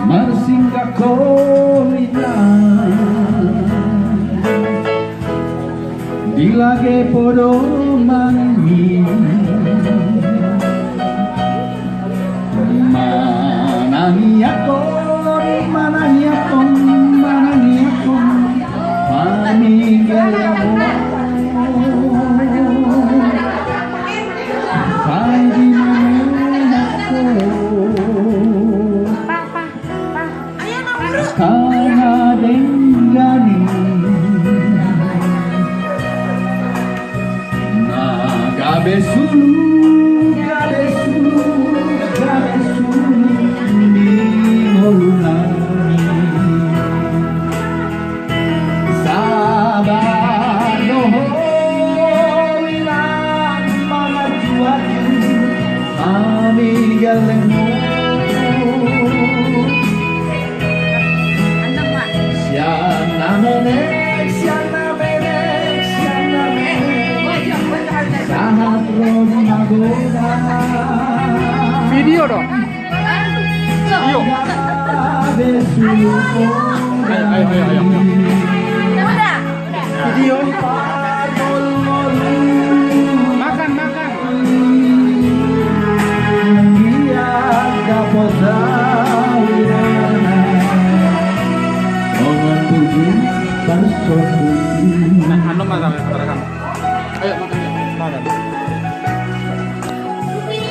Marsinggah kolina dilage podo mangi manangi ako paninggal ako pagi ako karena denggani gabe sulu di molunani sabar doho ilang mga juwati amigal mo siya namenek sangat roh magoda video dong. Video. Ayo. Udah. Video.